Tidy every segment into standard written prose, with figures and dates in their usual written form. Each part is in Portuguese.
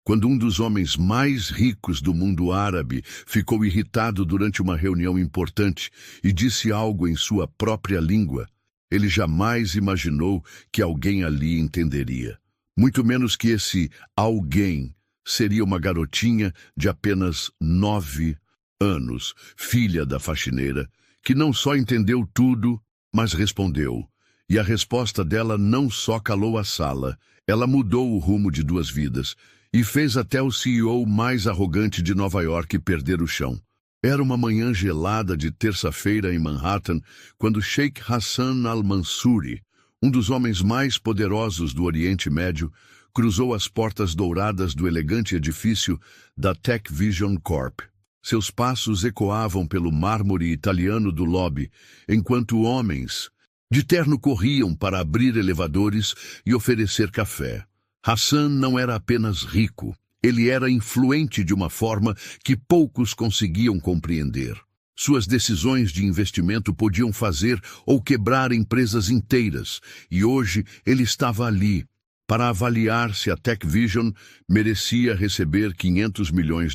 Quando um dos homens mais ricos do mundo árabe ficou irritado durante uma reunião importante e disse algo em sua própria língua, ele jamais imaginou que alguém ali entenderia. Muito menos que esse alguém seria uma garotinha de apenas 9 anos, filha da faxineira, que não só entendeu tudo, mas respondeu. E a resposta dela não só calou a sala, ela mudou o rumo de 2 vidas e fez até o CEO mais arrogante de Nova York perder o chão. Era uma manhã gelada de terça-feira em Manhattan, quando Sheikh Hassan al-Mansuri, um dos homens mais poderosos do Oriente Médio, cruzou as portas douradas do elegante edifício da Tech Vision Corp. Seus passos ecoavam pelo mármore italiano do lobby, enquanto homens de terno corriam para abrir elevadores e oferecer café. Hassan não era apenas rico, ele era influente de uma forma que poucos conseguiam compreender. Suas decisões de investimento podiam fazer ou quebrar empresas inteiras, e hoje ele estava ali para avaliar se a Tech Vision merecia receber $500 milhões.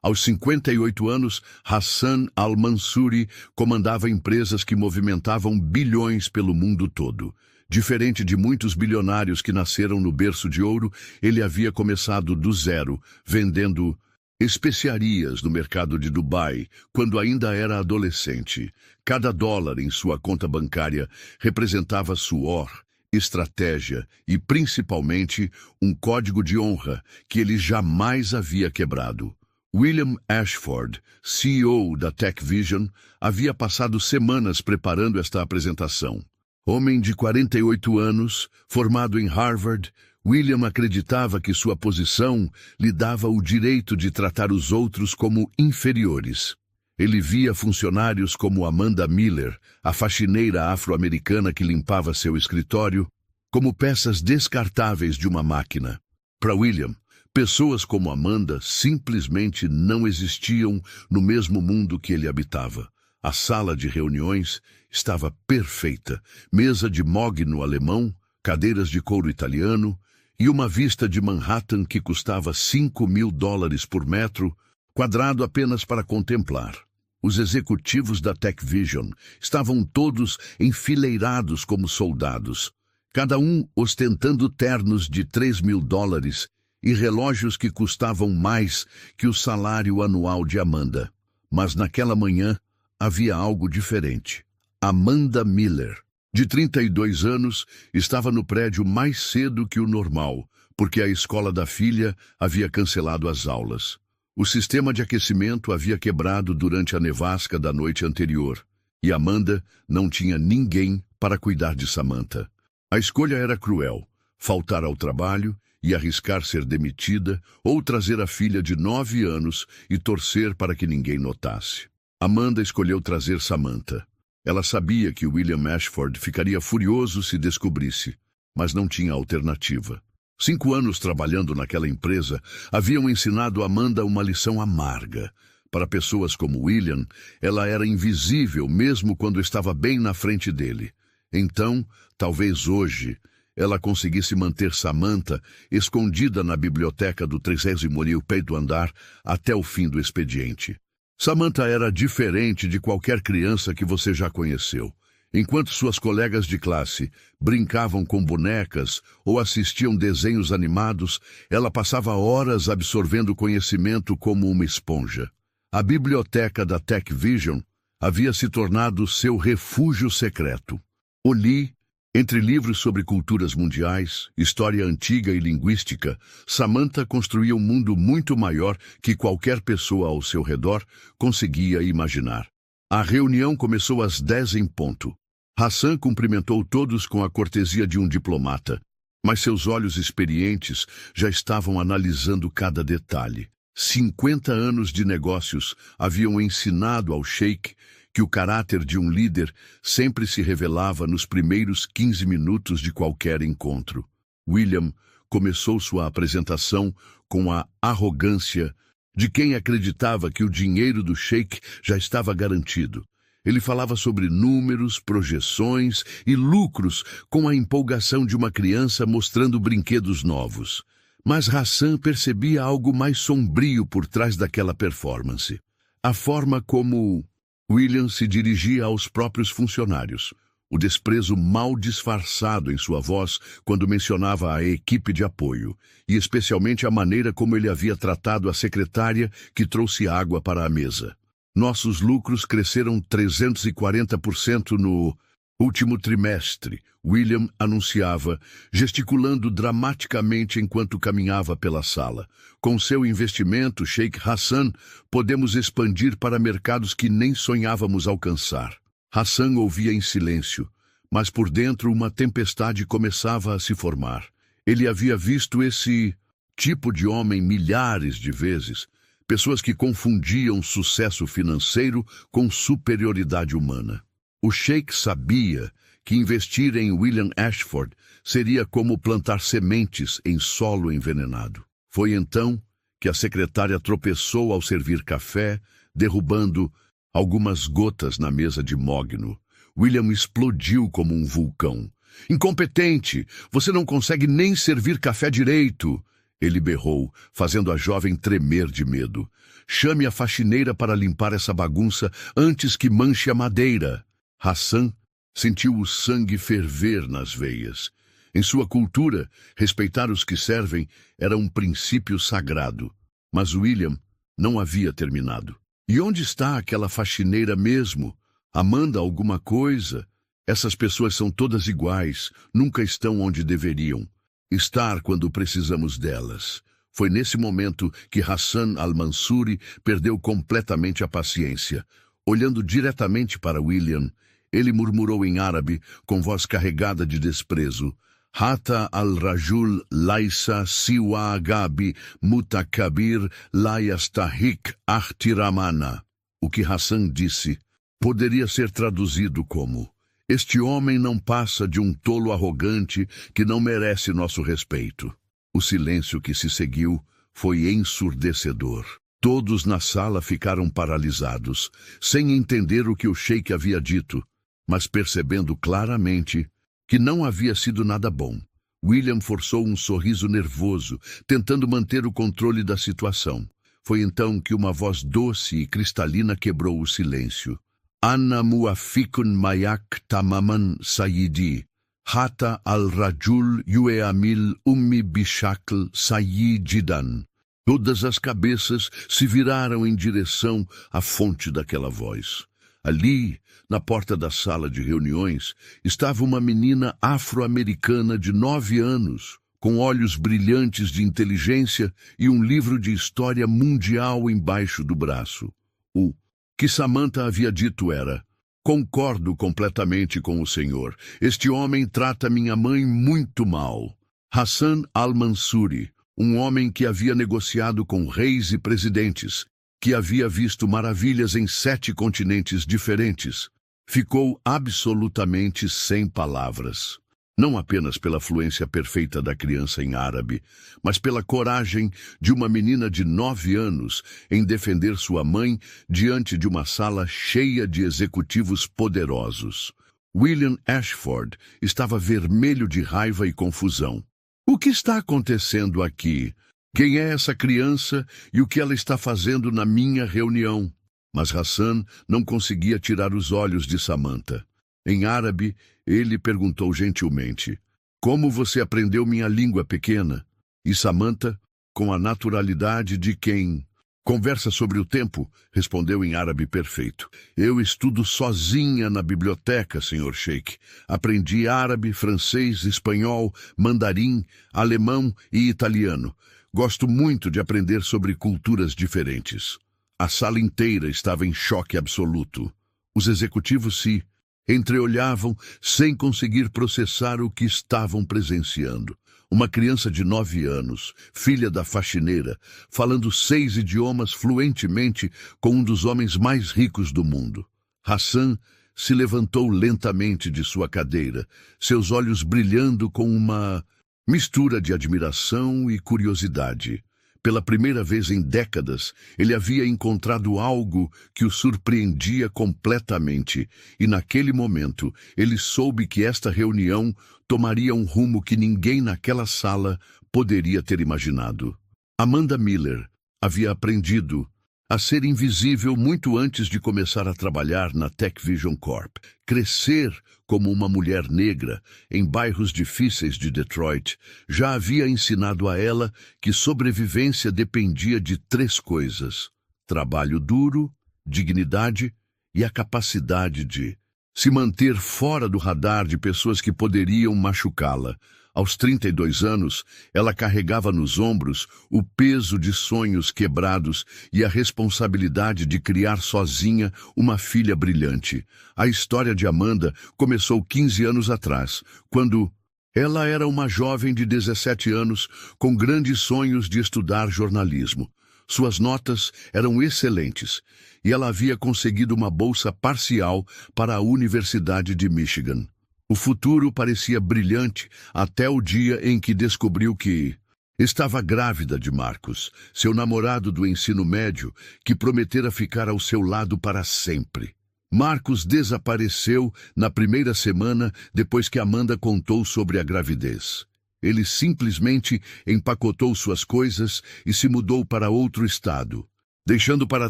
Aos 58 anos, Hassan al-Mansuri comandava empresas que movimentavam bilhões pelo mundo todo. Diferente de muitos bilionários que nasceram no berço de ouro, ele havia começado do zero, vendendo especiarias no mercado de Dubai, quando ainda era adolescente. Cada dólar em sua conta bancária representava suor, estratégia e, principalmente, um código de honra que ele jamais havia quebrado. William Ashford, CEO da Tech Vision, havia passado semanas preparando esta apresentação. Homem de 48 anos, formado em Harvard, William acreditava que sua posição lhe dava o direito de tratar os outros como inferiores. Ele via funcionários como Amanda Miller, a faxineira afro-americana que limpava seu escritório, como peças descartáveis de uma máquina. Para William, pessoas como Amanda simplesmente não existiam no mesmo mundo que ele habitava. A sala de reuniões estava perfeita, mesa de mogno alemão, cadeiras de couro italiano e uma vista de Manhattan que custava $5.000 por metro quadrado apenas para contemplar. Os executivos da Tech Vision estavam todos enfileirados como soldados, cada um ostentando ternos de $3.000 e relógios que custavam mais que o salário anual de Amanda. Mas naquela manhã havia algo diferente. Amanda Miller, de 32 anos, estava no prédio mais cedo que o normal, porque a escola da filha havia cancelado as aulas. O sistema de aquecimento havia quebrado durante a nevasca da noite anterior, e Amanda não tinha ninguém para cuidar de Samantha. A escolha era cruel: faltar ao trabalho e arriscar ser demitida, ou trazer a filha de 9 anos e torcer para que ninguém notasse. Amanda escolheu trazer Samantha. Ela sabia que William Ashford ficaria furioso se descobrisse, mas não tinha alternativa. 5 anos trabalhando naquela empresa haviam ensinado Amanda uma lição amarga. Para pessoas como William, ela era invisível mesmo quando estava bem na frente dele. Então, talvez hoje, ela conseguisse manter Samantha escondida na biblioteca do 35º andar até o fim do expediente. Samantha era diferente de qualquer criança que você já conheceu. Enquanto suas colegas de classe brincavam com bonecas ou assistiam desenhos animados, ela passava horas absorvendo conhecimento como uma esponja. A biblioteca da Tech Vision havia se tornado seu refúgio secreto. Ali, entre livros sobre culturas mundiais, história antiga e linguística, Samantha construía um mundo muito maior que qualquer pessoa ao seu redor conseguia imaginar. A reunião começou às 10 em ponto. Hassan cumprimentou todos com a cortesia de um diplomata, mas seus olhos experientes já estavam analisando cada detalhe. 50 anos de negócios haviam ensinado ao sheik que o caráter de um líder sempre se revelava nos primeiros 15 minutos de qualquer encontro. William começou sua apresentação com a arrogância de quem acreditava que o dinheiro do sheik já estava garantido. Ele falava sobre números, projeções e lucros com a empolgação de uma criança mostrando brinquedos novos. Mas Hassan percebia algo mais sombrio por trás daquela performance. A forma como William se dirigia aos próprios funcionários. O desprezo mal disfarçado em sua voz quando mencionava a equipe de apoio, e especialmente a maneira como ele havia tratado a secretária que trouxe água para a mesa. Nossos lucros cresceram 340% no último trimestre, William anunciava, gesticulando dramaticamente enquanto caminhava pela sala. Com seu investimento, Sheikh Hassan, podemos expandir para mercados que nem sonhávamos alcançar. Hassan ouvia em silêncio, mas por dentro uma tempestade começava a se formar. Ele havia visto esse tipo de homem milhares de vezes, pessoas que confundiam sucesso financeiro com superioridade humana. O Sheikh sabia que investir em William Ashford seria como plantar sementes em solo envenenado. Foi então que a secretária tropeçou ao servir café, derrubando algumas gotas na mesa de mogno. William explodiu como um vulcão. "Incompetente! Você não consegue nem servir café direito!" Ele berrou, fazendo a jovem tremer de medo. "Chame a faxineira para limpar essa bagunça antes que manche a madeira." Hassan sentiu o sangue ferver nas veias. Em sua cultura, respeitar os que servem era um princípio sagrado. Mas William não havia terminado. "E onde está aquela faxineira mesmo? Amanda alguma coisa? Essas pessoas são todas iguais, nunca estão onde deveriam estar quando precisamos delas." Foi nesse momento que Hassan al-Mansuri perdeu completamente a paciência. Olhando diretamente para William, ele murmurou em árabe, com voz carregada de desprezo: "Hata al-Rajul laisa siwa gabi mutakabir la yastahik ahtiramana." O que Hassan disse poderia ser traduzido como: "Este homem não passa de um tolo arrogante que não merece nosso respeito." O silêncio que se seguiu foi ensurdecedor. Todos na sala ficaram paralisados, sem entender o que o sheik havia dito, mas percebendo claramente que não havia sido nada bom. William forçou um sorriso nervoso, tentando manter o controle da situação. Foi então que uma voz doce e cristalina quebrou o silêncio. "Ana muafikun mayak tamaman sayidi. Hata al-rajul yueamil ummi bishakl sayididan." Todas as cabeças se viraram em direção à fonte daquela voz. Ali, na porta da sala de reuniões, estava uma menina afro-americana de 9 anos, com olhos brilhantes de inteligência e um livro de história mundial embaixo do braço. O que Samantha havia dito era: "Concordo completamente com o senhor. Este homem trata minha mãe muito mal." Hassan al-Mansuri, um homem que havia negociado com reis e presidentes, que havia visto maravilhas em 7 continentes diferentes, ficou absolutamente sem palavras. Não apenas pela fluência perfeita da criança em árabe, mas pela coragem de uma menina de 9 anos em defender sua mãe diante de uma sala cheia de executivos poderosos. William Ashford estava vermelho de raiva e confusão. "O que está acontecendo aqui? Quem é essa criança e o que ela está fazendo na minha reunião?" Mas Hassan não conseguia tirar os olhos de Samantha. Em árabe, ele perguntou gentilmente: "Como você aprendeu minha língua pequena?" E Samantha, com a naturalidade de quem conversa sobre o tempo, respondeu em árabe perfeito: "Eu estudo sozinha na biblioteca, senhor Sheikh. Aprendi árabe, francês, espanhol, mandarim, alemão e italiano. Gosto muito de aprender sobre culturas diferentes." A sala inteira estava em choque absoluto. Os executivos se entreolhavam sem conseguir processar o que estavam presenciando. Uma criança de 9 anos, filha da faxineira, falando 6 idiomas fluentemente com um dos homens mais ricos do mundo. Hassan se levantou lentamente de sua cadeira, seus olhos brilhando com uma mistura de admiração e curiosidade. Pela primeira vez em décadas, ele havia encontrado algo que o surpreendia completamente, e naquele momento ele soube que esta reunião tomaria um rumo que ninguém naquela sala poderia ter imaginado. Amanda Miller havia aprendido a ser invisível muito antes de começar a trabalhar na Tech Vision Corp. Crescer como uma mulher negra em bairros difíceis de Detroit já havia ensinado a ela que sobrevivência dependia de 3 coisas: trabalho duro, dignidade e a capacidade de se manter fora do radar de pessoas que poderiam machucá-la. Aos 32 anos, ela carregava nos ombros o peso de sonhos quebrados e a responsabilidade de criar sozinha uma filha brilhante. A história de Amanda começou 15 anos atrás, quando ela era uma jovem de 17 anos com grandes sonhos de estudar jornalismo. Suas notas eram excelentes e ela havia conseguido uma bolsa parcial para a Universidade de Michigan. O futuro parecia brilhante até o dia em que descobriu que estava grávida de Marcos, seu namorado do ensino médio, que prometera ficar ao seu lado para sempre. Marcos desapareceu na primeira semana depois que Amanda contou sobre a gravidez. Ele simplesmente empacotou suas coisas e se mudou para outro estado, deixando para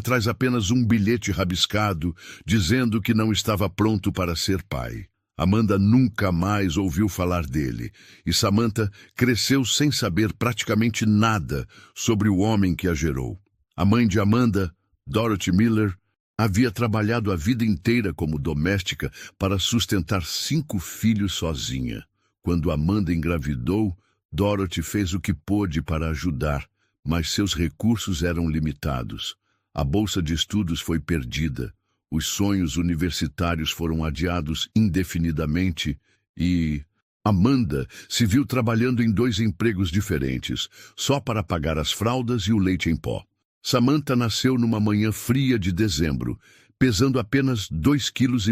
trás apenas um bilhete rabiscado dizendo que não estava pronto para ser pai. Amanda nunca mais ouviu falar dele, e Samantha cresceu sem saber praticamente nada sobre o homem que a gerou. A mãe de Amanda, Dorothy Miller, havia trabalhado a vida inteira como doméstica para sustentar 5 filhos sozinha. Quando Amanda engravidou, Dorothy fez o que pôde para ajudar, mas seus recursos eram limitados. A bolsa de estudos foi perdida. Os sonhos universitários foram adiados indefinidamente e Amanda se viu trabalhando em 2 empregos diferentes, só para pagar as fraldas e o leite em pó. Samantha nasceu numa manhã fria de dezembro, pesando apenas 2,5 quilos.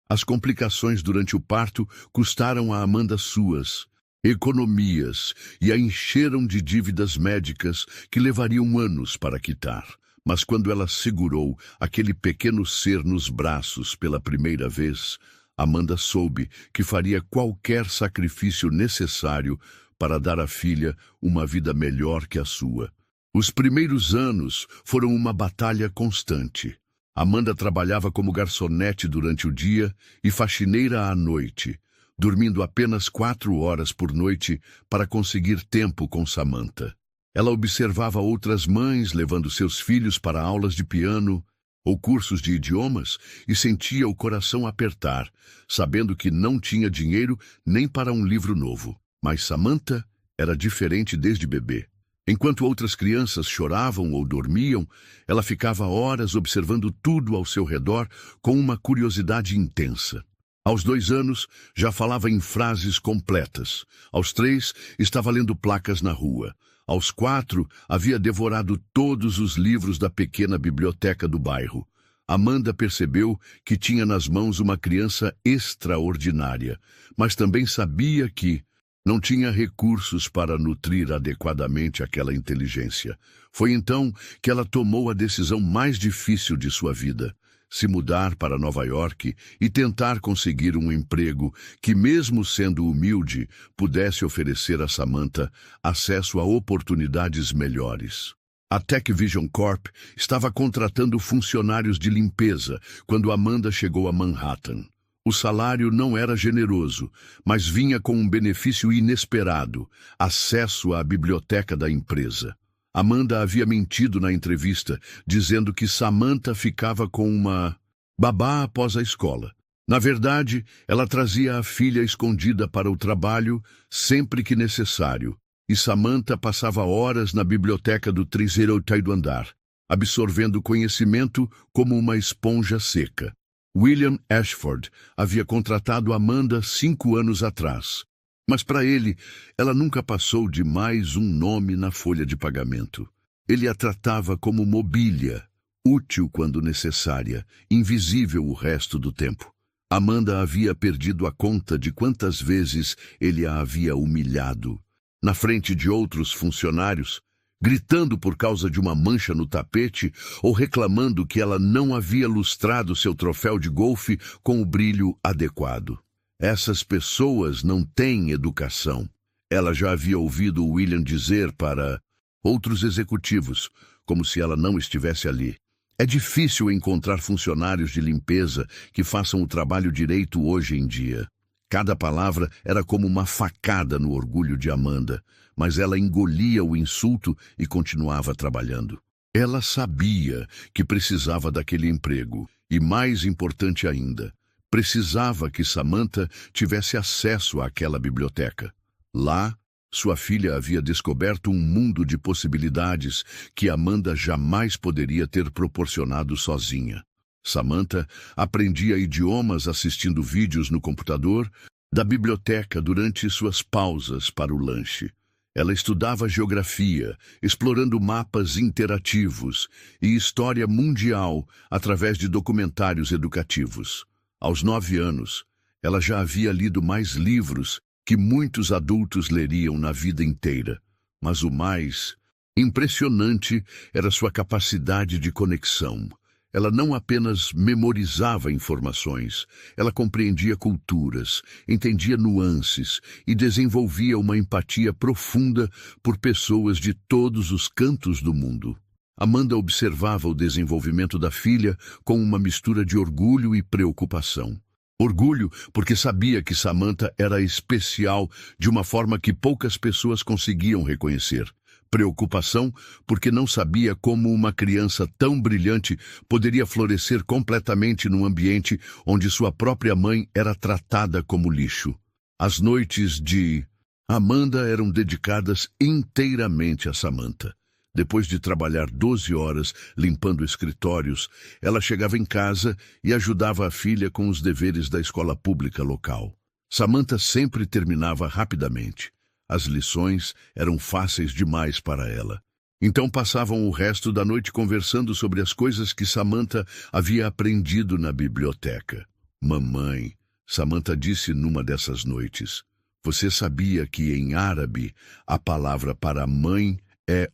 As complicações durante o parto custaram a Amanda suas economias e a encheram de dívidas médicas que levariam anos para quitar. Mas quando ela segurou aquele pequeno ser nos braços pela primeira vez, Amanda soube que faria qualquer sacrifício necessário para dar à filha uma vida melhor que a sua. Os primeiros anos foram uma batalha constante. Amanda trabalhava como garçonete durante o dia e faxineira à noite, dormindo apenas 4 horas por noite para conseguir tempo com Samantha. Ela observava outras mães levando seus filhos para aulas de piano ou cursos de idiomas e sentia o coração apertar, sabendo que não tinha dinheiro nem para um livro novo. Mas Samantha era diferente desde bebê. Enquanto outras crianças choravam ou dormiam, ela ficava horas observando tudo ao seu redor com uma curiosidade intensa. Aos 2 anos, já falava em frases completas. Aos 3, estava lendo placas na rua. Aos 4, havia devorado todos os livros da pequena biblioteca do bairro. Amanda percebeu que tinha nas mãos uma criança extraordinária, mas também sabia que não tinha recursos para nutrir adequadamente aquela inteligência. Foi então que ela tomou a decisão mais difícil de sua vida: se mudar para Nova York e tentar conseguir um emprego que, mesmo sendo humilde, pudesse oferecer a Samantha acesso a oportunidades melhores. A Tech Vision Corp estava contratando funcionários de limpeza quando Amanda chegou a Manhattan. O salário não era generoso, mas vinha com um benefício inesperado: acesso à biblioteca da empresa. Amanda havia mentido na entrevista, dizendo que Samantha ficava com uma babá após a escola. Na verdade, ela trazia a filha escondida para o trabalho sempre que necessário, e Samantha passava horas na biblioteca do 3º andar, absorvendo conhecimento como uma esponja seca. William Ashford havia contratado Amanda 5 anos atrás, mas para ele, ela nunca passou de mais um nome na folha de pagamento. Ele a tratava como mobília, útil quando necessária, invisível o resto do tempo. Amanda havia perdido a conta de quantas vezes ele a havia humilhado, na frente de outros funcionários, gritando por causa de uma mancha no tapete ou reclamando que ela não havia lustrado seu troféu de golfe com o brilho adequado. Essas pessoas não têm educação. Ela já havia ouvido William dizer para outros executivos, como se ela não estivesse ali: é difícil encontrar funcionários de limpeza que façam o trabalho direito hoje em dia. Cada palavra era como uma facada no orgulho de Amanda, mas ela engolia o insulto e continuava trabalhando. Ela sabia que precisava daquele emprego, e mais importante ainda, precisava que Samantha tivesse acesso àquela biblioteca. Lá, sua filha havia descoberto um mundo de possibilidades que Amanda jamais poderia ter proporcionado sozinha. Samantha aprendia idiomas assistindo vídeos no computador da biblioteca durante suas pausas para o lanche. Ela estudava geografia, explorando mapas interativos, e história mundial através de documentários educativos. Aos 9 anos, ela já havia lido mais livros que muitos adultos leriam na vida inteira. Mas o mais impressionante era sua capacidade de conexão. Ela não apenas memorizava informações, ela compreendia culturas, entendia nuances e desenvolvia uma empatia profunda por pessoas de todos os cantos do mundo. Amanda observava o desenvolvimento da filha com uma mistura de orgulho e preocupação. Orgulho porque sabia que Samantha era especial de uma forma que poucas pessoas conseguiam reconhecer. Preocupação porque não sabia como uma criança tão brilhante poderia florescer completamente num ambiente onde sua própria mãe era tratada como lixo. As noites de Amanda eram dedicadas inteiramente a Samantha. Depois de trabalhar 12 horas limpando escritórios, ela chegava em casa e ajudava a filha com os deveres da escola pública local. Samantha sempre terminava rapidamente. As lições eram fáceis demais para ela. Então passavam o resto da noite conversando sobre as coisas que Samantha havia aprendido na biblioteca. Mamãe, Samantha disse numa dessas noites, você sabia que em árabe a palavra para mãe é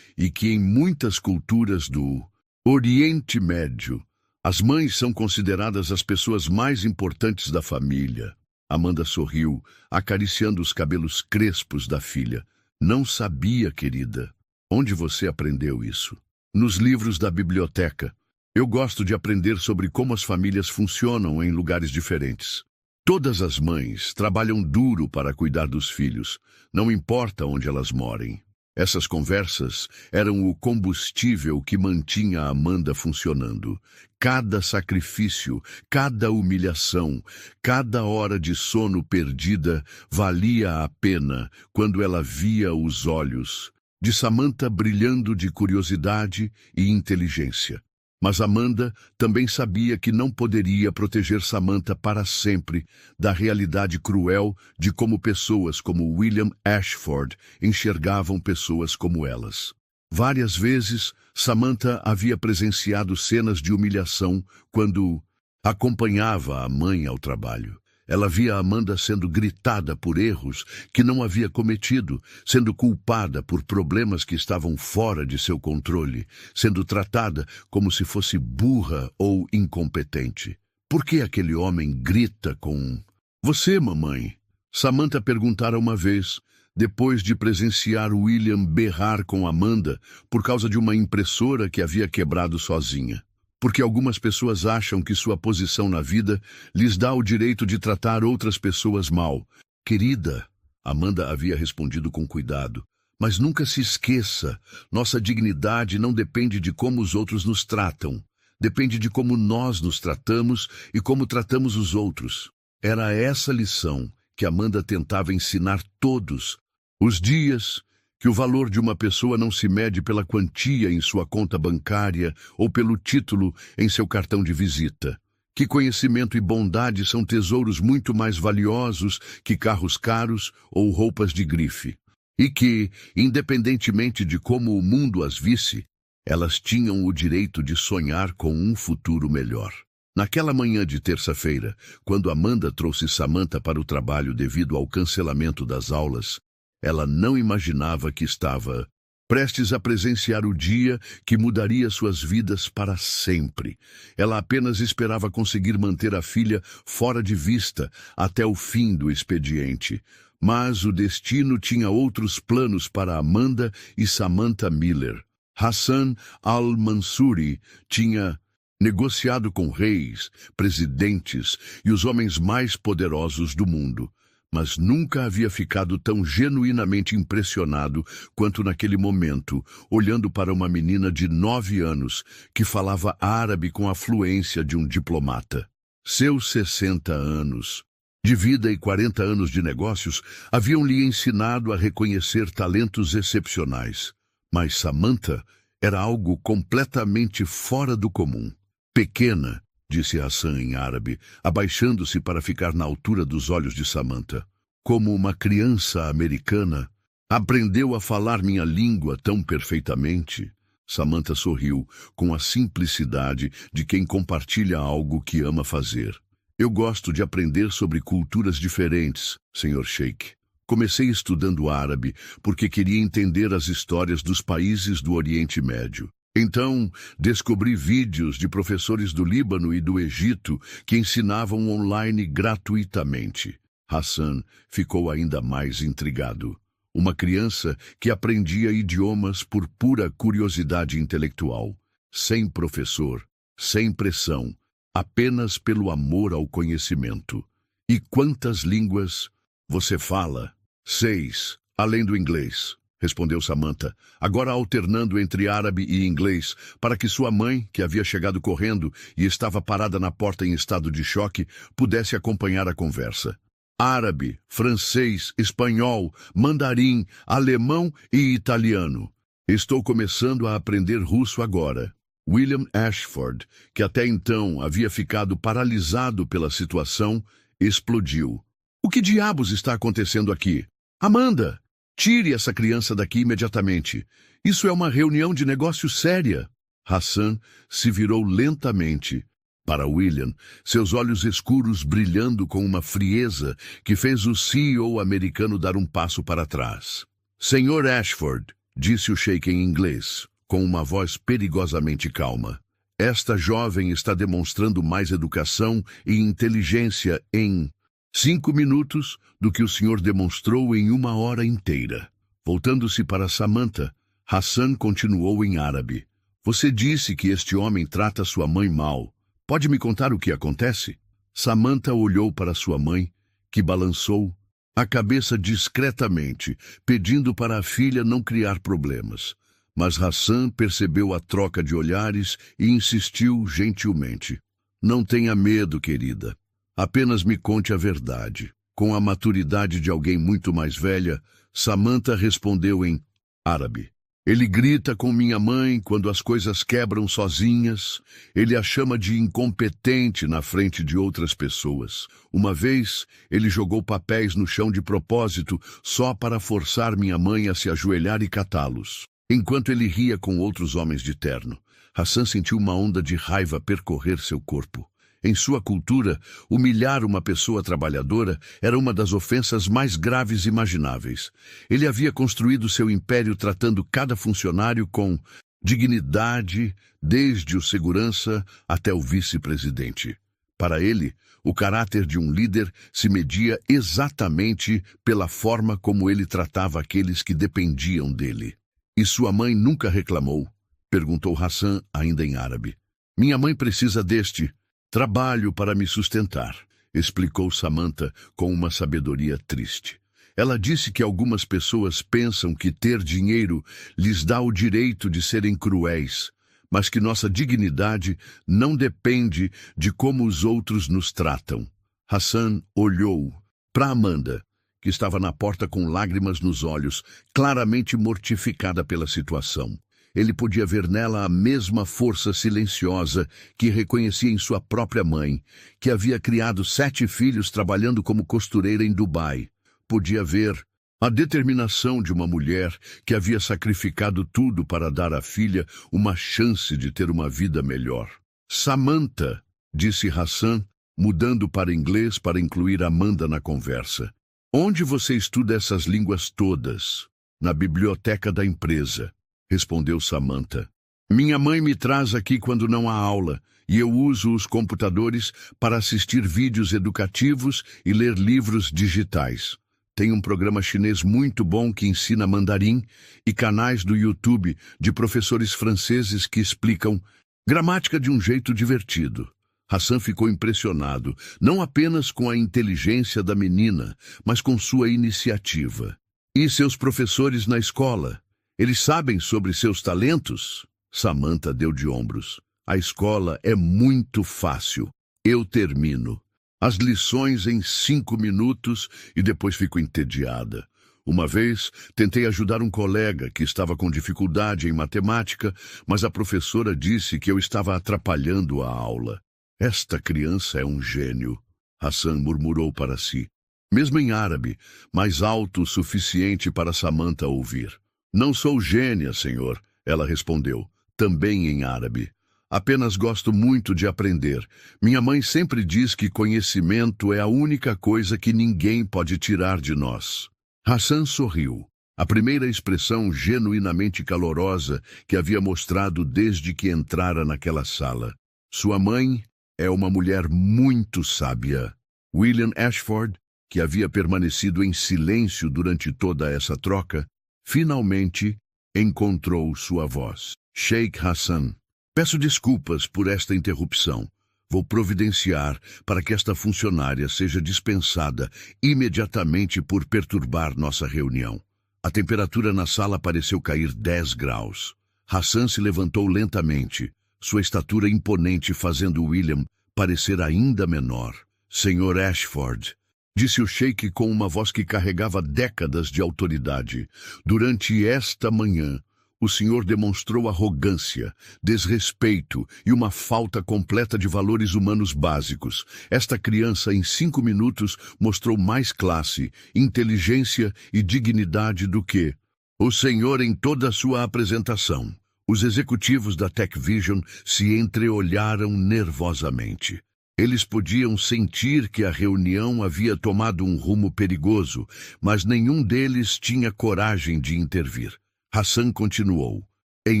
e que em muitas culturas do Oriente Médio, as mães são consideradas as pessoas mais importantes da família? Amanda sorriu, acariciando os cabelos crespos da filha. Não sabia, querida. Onde você aprendeu isso? Nos livros da biblioteca. Eu gosto de aprender sobre como as famílias funcionam em lugares diferentes. Todas as mães trabalham duro para cuidar dos filhos, não importa onde elas morem. Essas conversas eram o combustível que mantinha Amanda funcionando. Cada sacrifício, cada humilhação, cada hora de sono perdida valia a pena quando ela via os olhos de Samantha brilhando de curiosidade e inteligência. Mas Amanda também sabia que não poderia proteger Samantha para sempre da realidade cruel de como pessoas como William Ashford enxergavam pessoas como elas. Várias vezes, Samantha havia presenciado cenas de humilhação quando acompanhava a mãe ao trabalho. Ela via Amanda sendo gritada por erros que não havia cometido, sendo culpada por problemas que estavam fora de seu controle, sendo tratada como se fosse burra ou incompetente. Por que aquele homem grita com você, mamãe? Samantha perguntara uma vez, depois de presenciar William berrar com Amanda por causa de uma impressora que havia quebrado sozinha. Porque algumas pessoas acham que sua posição na vida lhes dá o direito de tratar outras pessoas mal. Querida, Amanda havia respondido com cuidado, mas nunca se esqueça, nossa dignidade não depende de como os outros nos tratam. Depende de como nós nos tratamos e como tratamos os outros. Era essa lição que Amanda tentava ensinar todos os dias, que o valor de uma pessoa não se mede pela quantia em sua conta bancária ou pelo título em seu cartão de visita. Que conhecimento e bondade são tesouros muito mais valiosos que carros caros ou roupas de grife. E que, independentemente de como o mundo as visse, elas tinham o direito de sonhar com um futuro melhor. Naquela manhã de terça-feira, quando Amanda trouxe Samantha para o trabalho devido ao cancelamento das aulas, ela não imaginava que estava prestes a presenciar o dia que mudaria suas vidas para sempre. Ela apenas esperava conseguir manter a filha fora de vista até o fim do expediente. Mas o destino tinha outros planos para Amanda e Samantha Miller. Hassan al-Mansuri tinha negociado com reis, presidentes e os homens mais poderosos do mundo, mas nunca havia ficado tão genuinamente impressionado quanto naquele momento, olhando para uma menina de 9 anos que falava árabe com a fluência de um diplomata. Seus 60 anos de vida e 40 anos de negócios haviam lhe ensinado a reconhecer talentos excepcionais. Mas Samantha era algo completamente fora do comum. Pequena, disse Hassan em árabe, abaixando-se para ficar na altura dos olhos de Samantha. Como uma criança americana, aprendeu a falar minha língua tão perfeitamente. Samantha sorriu, com a simplicidade de quem compartilha algo que ama fazer. Eu gosto de aprender sobre culturas diferentes, Sr. Sheikh. Comecei estudando árabe porque queria entender as histórias dos países do Oriente Médio. Então, descobri vídeos de professores do Líbano e do Egito que ensinavam online gratuitamente. Hassan ficou ainda mais intrigado. Uma criança que aprendia idiomas por pura curiosidade intelectual, sem professor, sem pressão, apenas pelo amor ao conhecimento. E quantas línguas você fala? 6, além do inglês, respondeu Samantha, agora alternando entre árabe e inglês, para que sua mãe, que havia chegado correndo e estava parada na porta em estado de choque, pudesse acompanhar a conversa. Árabe, francês, espanhol, mandarim, alemão e italiano. Estou começando a aprender russo agora. William Ashford, que até então havia ficado paralisado pela situação, explodiu. O que diabos está acontecendo aqui? Amanda, tire essa criança daqui imediatamente. Isso é uma reunião de negócios séria. Hassan se virou lentamente para William, seus olhos escuros brilhando com uma frieza que fez o CEO americano dar um passo para trás. Senhor Ashford, disse o sheik em inglês, com uma voz perigosamente calma. Esta jovem está demonstrando mais educação e inteligência em 5 minutos do que o senhor demonstrou em 1 hora inteira. Voltando-se para Samantha, Hassan continuou em árabe. Você disse que este homem trata sua mãe mal. Pode me contar o que acontece? Samantha olhou para sua mãe, que balançou a cabeça discretamente, pedindo para a filha não criar problemas. Mas Hassan percebeu a troca de olhares e insistiu gentilmente. Não tenha medo, querida. Apenas me conte a verdade. Com a maturidade de alguém muito mais velha, Samantha respondeu em árabe. Ele grita com minha mãe quando as coisas quebram sozinhas. Ele a chama de incompetente na frente de outras pessoas. Uma vez, ele jogou papéis no chão de propósito só para forçar minha mãe a se ajoelhar e catá-los. Enquanto ele ria com outros homens de terno, Hassan sentiu uma onda de raiva percorrer seu corpo. Em sua cultura, humilhar uma pessoa trabalhadora era uma das ofensas mais graves imagináveis. Ele havia construído seu império tratando cada funcionário com dignidade, desde o segurança até o vice-presidente. Para ele, o caráter de um líder se media exatamente pela forma como ele tratava aqueles que dependiam dele. E sua mãe nunca reclamou? Perguntou Hassan, ainda em árabe. Minha mãe precisa deste trabalho para me sustentar, explicou Samantha com uma sabedoria triste. Ela disse que algumas pessoas pensam que ter dinheiro lhes dá o direito de serem cruéis, mas que nossa dignidade não depende de como os outros nos tratam. Hassan olhou para Amanda, que estava na porta com lágrimas nos olhos, claramente mortificada pela situação. Ele podia ver nela a mesma força silenciosa que reconhecia em sua própria mãe, que havia criado 7 filhos trabalhando como costureira em Dubai. Podia ver a determinação de uma mulher que havia sacrificado tudo para dar à filha uma chance de ter uma vida melhor. Samantha, disse Hassan, mudando para inglês para incluir Amanda na conversa. Onde você estuda essas línguas todas? Na biblioteca da empresa, respondeu Samantha. Minha mãe me traz aqui quando não há aula, e eu uso os computadores para assistir vídeos educativos e ler livros digitais. tem um programa chinês muito bom que ensina mandarim e canais do YouTube de professores franceses que explicam gramática de um jeito divertido. Hassan ficou impressionado, não apenas com a inteligência da menina, mas com sua iniciativa. E seus professores na escola? Eles sabem sobre seus talentos? Samantha deu de ombros. A escola é muito fácil. Eu termino as lições em 5 minutos e depois fico entediada. Uma vez, tentei ajudar um colega que estava com dificuldade em matemática, mas a professora disse que eu estava atrapalhando a aula. Esta criança é um gênio, Hassan murmurou para si, mesmo em árabe, mais alto o suficiente para Samantha ouvir. Não sou gênia, senhor, ela respondeu, também em árabe. Apenas gosto muito de aprender. Minha mãe sempre diz que conhecimento é a única coisa que ninguém pode tirar de nós. Hassan sorriu. A primeira expressão genuinamente calorosa que havia mostrado desde que entrara naquela sala. Sua mãe é uma mulher muito sábia. William Ashford, que havia permanecido em silêncio durante toda essa troca, finalmente encontrou sua voz. Sheikh Hassan. Peço desculpas por esta interrupção. Vou providenciar para que esta funcionária seja dispensada imediatamente por perturbar nossa reunião. A temperatura na sala pareceu cair 10 graus. Hassan se levantou lentamente, sua estatura imponente fazendo William parecer ainda menor. Senhor Ashford, disse o sheik com uma voz que carregava décadas de autoridade. Durante esta manhã, o senhor demonstrou arrogância, desrespeito e uma falta completa de valores humanos básicos. Esta criança, em 5 minutos, mostrou mais classe, inteligência e dignidade do que o senhor em toda a sua apresentação. Os executivos da TechVision se entreolharam nervosamente. Eles podiam sentir que a reunião havia tomado um rumo perigoso, mas nenhum deles tinha coragem de intervir. Hassan continuou. Em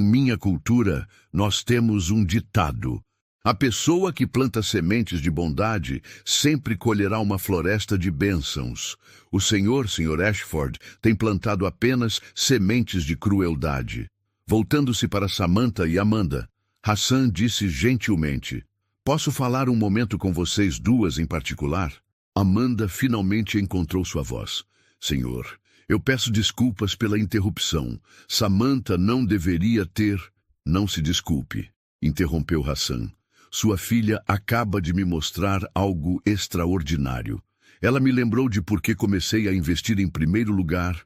minha cultura, nós temos um ditado. A pessoa que planta sementes de bondade sempre colherá uma floresta de bênçãos. O senhor, Sr. Ashford, tem plantado apenas sementes de crueldade. Voltando-se para Samantha e Amanda, Hassan disse gentilmente, posso falar um momento com vocês duas em particular? Amanda finalmente encontrou sua voz. Senhor, eu peço desculpas pela interrupção. Samantha não deveria ter... Não se desculpe, interrompeu Hassan. Sua filha acaba de me mostrar algo extraordinário. Ela me lembrou de por que comecei a investir em primeiro lugar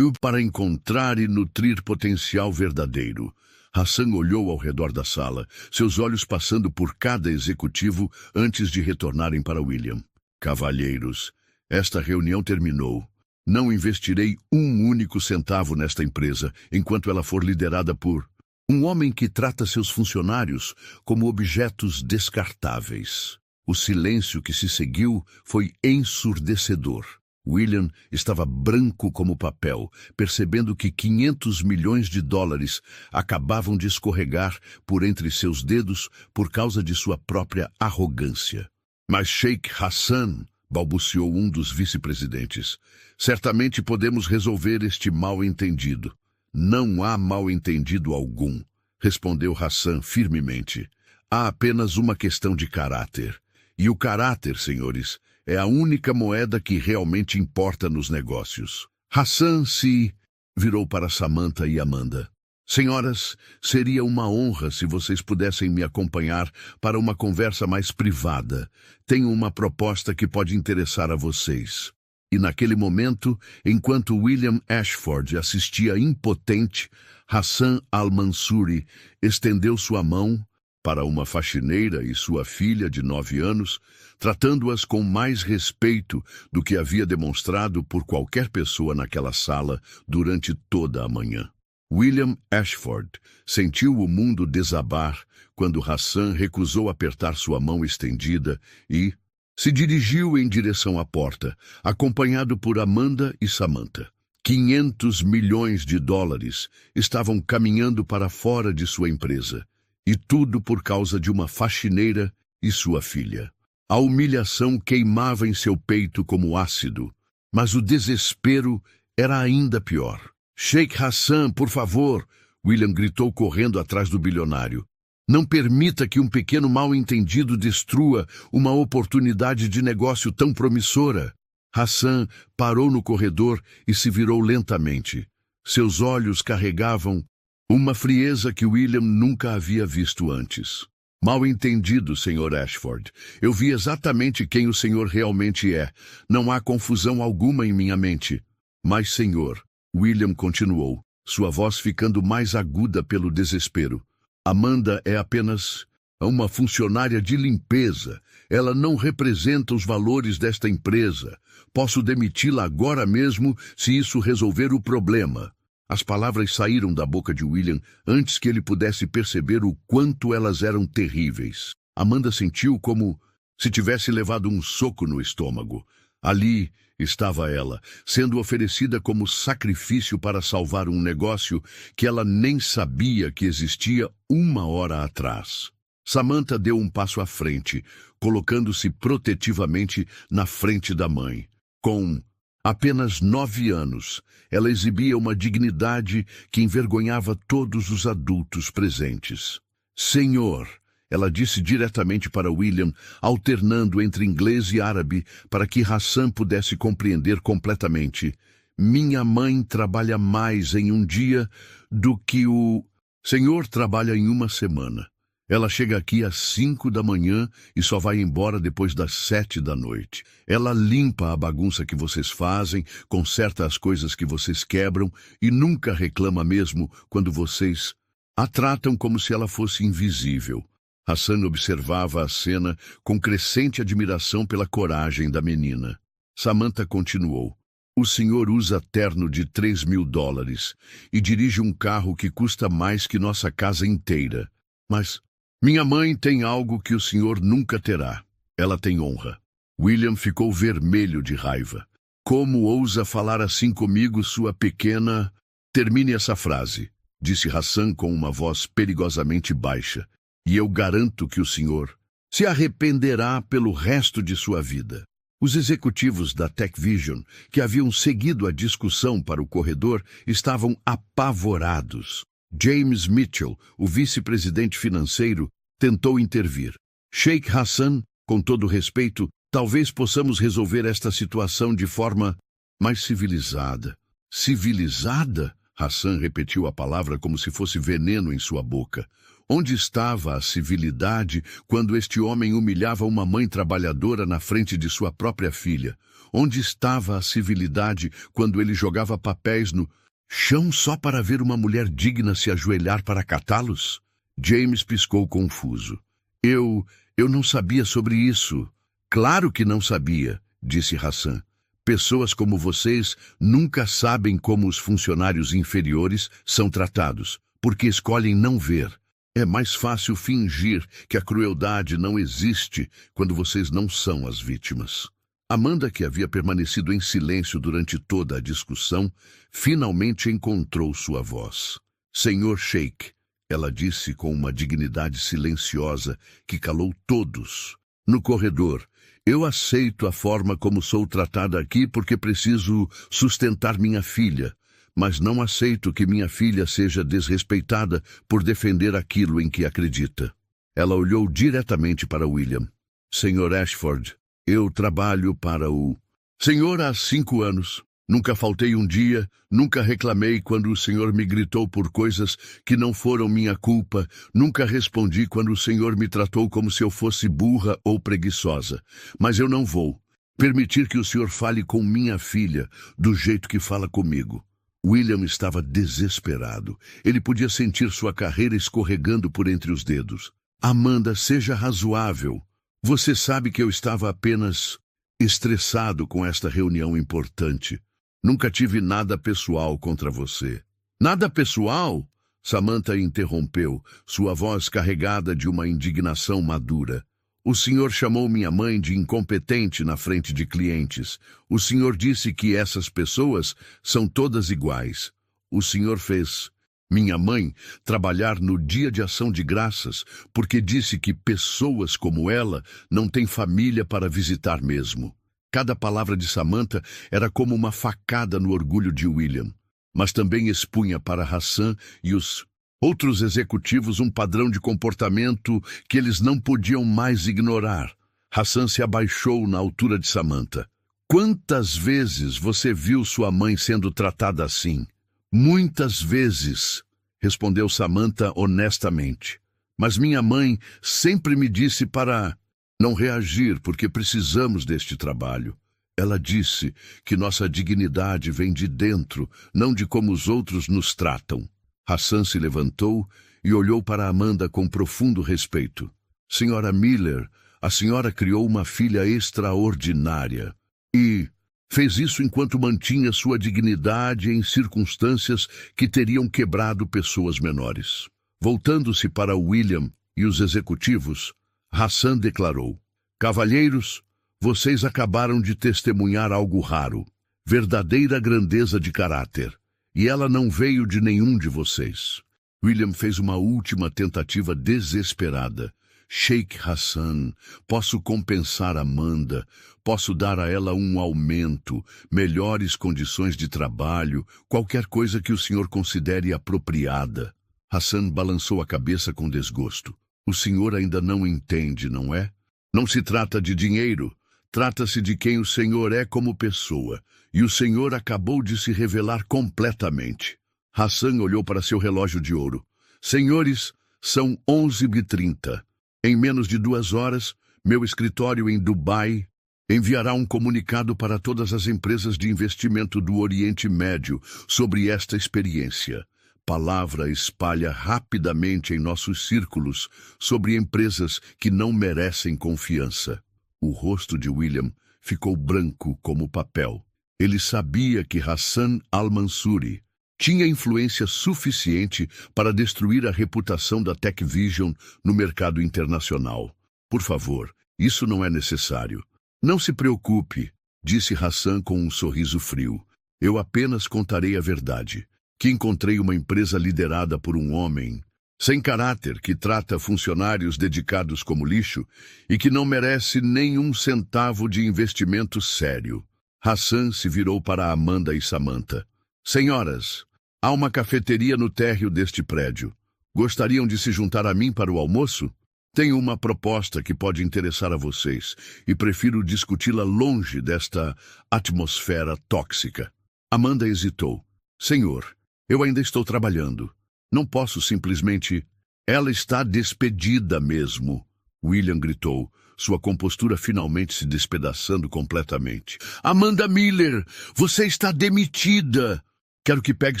para encontrar e nutrir potencial verdadeiro. Hassan olhou ao redor da sala, seus olhos passando por cada executivo antes de retornarem para William. Cavalheiros, esta reunião terminou. Não investirei um único centavo nesta empresa, enquanto ela for liderada por um homem que trata seus funcionários como objetos descartáveis. O silêncio que se seguiu foi ensurdecedor. William estava branco como papel, percebendo que 500 milhões de dólares acabavam de escorregar por entre seus dedos por causa de sua própria arrogância. Mas Sheikh Hassan, balbuciou um dos vice-presidentes, certamente podemos resolver este mal-entendido. Não há mal-entendido algum, respondeu Hassan firmemente. Há apenas uma questão de caráter. E o caráter, senhores, é a única moeda que realmente importa nos negócios. Hassan se virou para Samantha e Amanda. Senhoras, seria uma honra se vocês pudessem me acompanhar para uma conversa mais privada. Tenho uma proposta que pode interessar a vocês. E naquele momento, enquanto William Ashford assistia impotente, Hassan al-Mansuri estendeu sua mão para uma faxineira e sua filha de 9 anos, tratando-as com mais respeito do que havia demonstrado por qualquer pessoa naquela sala durante toda a manhã. William Ashford sentiu o mundo desabar quando Hassan recusou apertar sua mão estendida e se dirigiu em direção à porta, acompanhado por Amanda e Samantha. 500 milhões de dólares estavam caminhando para fora de sua empresa, e tudo por causa de uma faxineira e sua filha. A humilhação queimava em seu peito como ácido. Mas o desespero era ainda pior. Sheikh Hassan, por favor! William gritou correndo atrás do bilionário. Não permita que um pequeno mal-entendido destrua uma oportunidade de negócio tão promissora. Hassan parou no corredor e se virou lentamente. Seus olhos carregavam uma frieza que William nunca havia visto antes. Mal-entendido, Sr. Ashford. Eu vi exatamente quem o senhor realmente é. Não há confusão alguma em minha mente. Mas, senhor, William continuou, sua voz ficando mais aguda pelo desespero. Amanda é apenas uma funcionária de limpeza. Ela não representa os valores desta empresa. Posso demiti-la agora mesmo se isso resolver o problema. As palavras saíram da boca de William antes que ele pudesse perceber o quanto elas eram terríveis. Amanda sentiu como se tivesse levado um soco no estômago. Ali estava ela, sendo oferecida como sacrifício para salvar um negócio que ela nem sabia que existia uma hora atrás. Samantha deu um passo à frente, colocando-se protetivamente na frente da mãe. Com apenas 9 anos, ela exibia uma dignidade que envergonhava todos os adultos presentes. Senhor, ela disse diretamente para William, alternando entre inglês e árabe para que Hassan pudesse compreender completamente. Minha mãe trabalha mais em um dia do que o senhor trabalha em uma semana. Ela chega aqui às 5 da manhã e só vai embora depois das 7 da noite. Ela limpa a bagunça que vocês fazem, conserta as coisas que vocês quebram e nunca reclama mesmo quando vocês a tratam como se ela fosse invisível. Hassan observava a cena com crescente admiração pela coragem da menina. Samantha continuou. O senhor usa terno de $3.000 e dirige um carro que custa mais que nossa casa inteira. Mas minha mãe tem algo que o senhor nunca terá. Ela tem honra. William ficou vermelho de raiva. Como ousa falar assim comigo, sua pequena... Termine essa frase, disse Hassan com uma voz perigosamente baixa. E eu garanto que o senhor se arrependerá pelo resto de sua vida. Os executivos da TechVision, que haviam seguido a discussão para o corredor, estavam apavorados. James Mitchell, o vice-presidente financeiro, tentou intervir. Sheikh Hassan, com todo respeito, talvez possamos resolver esta situação de forma mais civilizada. Civilizada? Hassan repetiu a palavra como se fosse veneno em sua boca. Onde estava a civilidade quando este homem humilhava uma mãe trabalhadora na frente de sua própria filha? Onde estava a civilidade quando ele jogava papéis no chão só para ver uma mulher digna se ajoelhar para catá-los? James piscou confuso. Eu não sabia sobre isso. Claro que não sabia, disse Hassan. Pessoas como vocês nunca sabem como os funcionários inferiores são tratados, porque escolhem não ver. É mais fácil fingir que a crueldade não existe quando vocês não são as vítimas. Amanda, que havia permanecido em silêncio durante toda a discussão, finalmente encontrou sua voz. Senhor Sheikh, ela disse com uma dignidade silenciosa que calou todos. No corredor, eu aceito a forma como sou tratada aqui porque preciso sustentar minha filha, mas não aceito que minha filha seja desrespeitada por defender aquilo em que acredita. Ela olhou diretamente para William. Senhor Ashford, eu trabalho para o senhor há 5 anos. Nunca faltei um dia, nunca reclamei quando o senhor me gritou por coisas que não foram minha culpa, nunca respondi quando o senhor me tratou como se eu fosse burra ou preguiçosa. Mas eu não vou permitir que o senhor fale com minha filha do jeito que fala comigo. William estava desesperado. Ele podia sentir sua carreira escorregando por entre os dedos. Amanda, seja razoável. Você sabe que eu estava apenas estressado com esta reunião importante. Nunca tive nada pessoal contra você. Nada pessoal? Samantha interrompeu, sua voz carregada de uma indignação madura. O senhor chamou minha mãe de incompetente na frente de clientes. O senhor disse que essas pessoas são todas iguais. O senhor fez minha mãe trabalhar no Dia de Ação de Graças porque disse que pessoas como ela não têm família para visitar mesmo. Cada palavra de Samantha era como uma facada no orgulho de William, mas também expunha para Hassan e os outros executivos um padrão de comportamento que eles não podiam mais ignorar. Hassan se abaixou na altura de Samantha. Quantas vezes você viu sua mãe sendo tratada assim? Muitas vezes, respondeu Samantha honestamente. Mas minha mãe sempre me disse para não reagir porque precisamos deste trabalho. Ela disse que nossa dignidade vem de dentro, não de como os outros nos tratam. Hassan se levantou e olhou para Amanda com profundo respeito. Senhora Miller, a senhora criou uma filha extraordinária e fez isso enquanto mantinha sua dignidade em circunstâncias que teriam quebrado pessoas menores. Voltando-se para William e os executivos, Hassan declarou: Cavalheiros, vocês acabaram de testemunhar algo raro, verdadeira grandeza de caráter, e ela não veio de nenhum de vocês. William fez uma última tentativa desesperada. Sheikh Hassan, posso compensar Amanda, posso dar a ela um aumento, melhores condições de trabalho, qualquer coisa que o senhor considere apropriada. Hassan balançou a cabeça com desgosto. O senhor ainda não entende, não é? Não se trata de dinheiro, trata-se de quem o senhor é como pessoa, e o senhor acabou de se revelar completamente. Hassan olhou para seu relógio de ouro. Senhores, são 11h30. Em menos de 2 horas, meu escritório em Dubai enviará um comunicado para todas as empresas de investimento do Oriente Médio sobre esta experiência. Palavra espalha rapidamente em nossos círculos sobre empresas que não merecem confiança. O rosto de William ficou branco como papel. Ele sabia que Hassan al-Mansuri tinha influência suficiente para destruir a reputação da TechVision no mercado internacional. Por favor, isso não é necessário. Não se preocupe, disse Hassan com um sorriso frio. Eu apenas contarei a verdade, que encontrei uma empresa liderada por um homem sem caráter que trata funcionários dedicados como lixo e que não merece nenhum centavo de investimento sério. Hassan se virou para Amanda e Samantha. Senhoras, há uma cafeteria no térreo deste prédio. Gostariam de se juntar a mim para o almoço? Tenho uma proposta que pode interessar a vocês e prefiro discuti-la longe desta atmosfera tóxica. Amanda hesitou. Senhor, eu ainda estou trabalhando. Não posso simplesmente... Ela está despedida mesmo, William gritou, sua compostura finalmente se despedaçando completamente. Amanda Miller, você está demitida! Quero que pegue